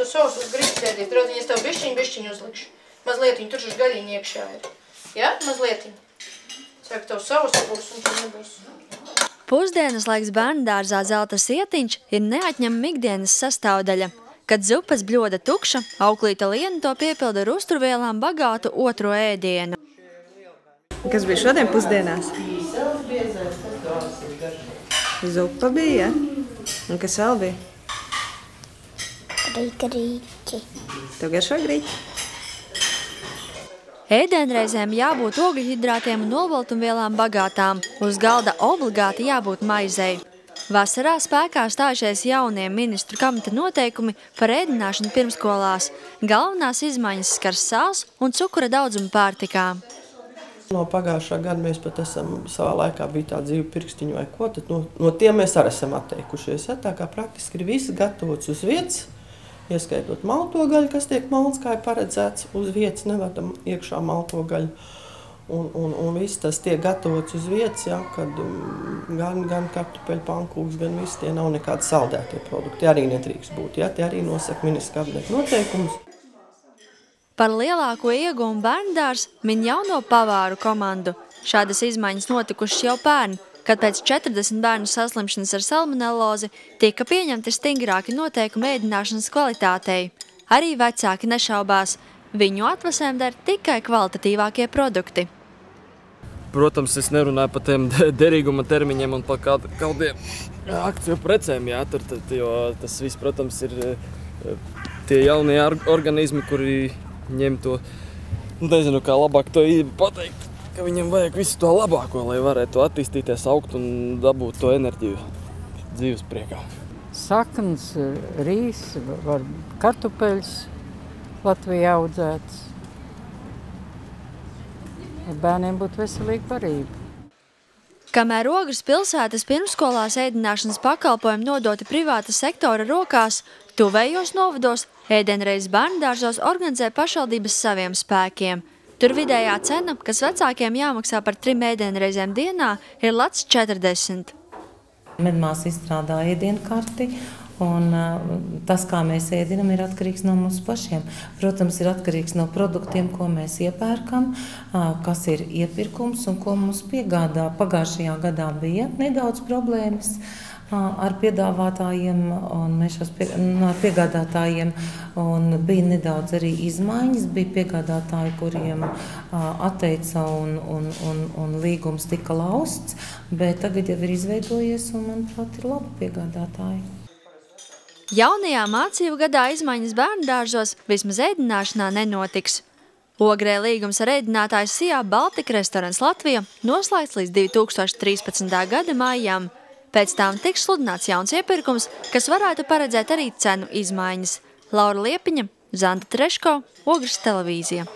tu sausu gribi ēdiet. Draudziņ, es tev bišķiņu uzlikšu. Mazlietiņu, tur šis gaļiņi iekšā ir. Ja? Mazlietiņu. Ceru, ka tev sausa būs un tur nebūs. Pusdienas laiks bērndārzā Zelta sietiņš ir neatņemama ikdienas sastāvdaļa. Kad zupas bļoda tukša, auklīta Liena to piepilda ar uzturvielām bagātu otro ēdienu. Kas bija šodien pusdienās? Zupa bija, ja? Un kas vēl bija? Grīķi. Tev garšo grīķi? Ēdienreizēm jābūt ogļhidrātiem un olbaltumvielām bagātām. Uz galda obligāti jābūt maizei. Vasarā spēkā stājušies jaunie ministru kabineta noteikumi par ēdināšanu pirmskolās. Galvenās izmaiņas skars sāls un cukura daudzumu pārtikā. No pagājušā gada mēs pat esam savā laikā bija tā dzīve pirkstiņu vai ko, tad no tiem mēs arī esam atteikušies. Ja? Tā kā praktiski ir viss gatavots uz vietas, ieskaitot malto gaļu, kas tiek malts, kā ir paredzēts uz vietas, nevedam iekšā malto gaļu. Un viss tas tiek gatavots uz vietas, ja, kad gan kartupeļu pankūks, gan viss tie nav nekādi saldētie produkti. Tie arī netrīkst būt, ja, tie arī nosaka ministra kabineta noteikumus. Par lielāko ieguvumu bērndārs min jauno pavāru komandu. Šādas izmaiņas notikušas jau pērn, kad pēc 40 bērnu saslimšanas ar salmonellozi tika pieņemti stingrāki noteikumi ēdināšanas kvalitātei. Arī vecāki nešaubās. Viņu atvasēm der tikai kvalitatīvākie produkti. Protams, es nerunāju par tiem derīguma termiņiem un par kādiem akciju precēm, jā, jo tas viss, protams, ir tie jaunie organismi, kuri ņem to, nezinu, kā labāk to pateikt, ka viņam vajag visu to labāko, lai varētu attīstīties, augt un dabūt to enerģiju dzīves priekā. Saknes, rīs, var kartupeļus Latvijā audzēts. Bērniem būtu veselīga barība. Kamēr Ogres pilsētas pirmskolās ēdināšanas pakalpojumi nodoti privāta sektora rokās, tuvējos novados ēdienreizes bērndārzos organizē pašvaldības saviem spēkiem. Tur vidējā cena, kas vecākiem jāmaksā par 3 ēdienreizēm dienā, ir lats 40. Medmās izstrādā ēdienkarti. Un tas, kā mēs ēdinam, ir atkarīgs no mums pašiem. Protams, ir atkarīgs no produktiem, ko mēs iepērkam, kas ir iepirkums un ko mums piegādā. Pagājušajā gadā bija nedaudz problēmas ar piedāvātājiem un ar piegādātājiem, un bija nedaudz arī izmaiņas. Bija piegādātāji, kuriem atteica un līgums tika lausts, bet tagad jau ir izveidojies un, manuprāt, ir labi piegādātāji. Jaunajā mācību gadā izmaiņas bērndārzos vismaz ēdināšanā nenotiks. Ogrē līgums ar ēdinātāju Sijā Baltika restorāns Latvija noslēgts līdz 2013. gada maijām. Pēc tām tiks sludināts jauns iepirkums, kas varētu paredzēt arī cenu izmaiņas. Laura Liepiņa, Zanta Treško, Ogres televīzija.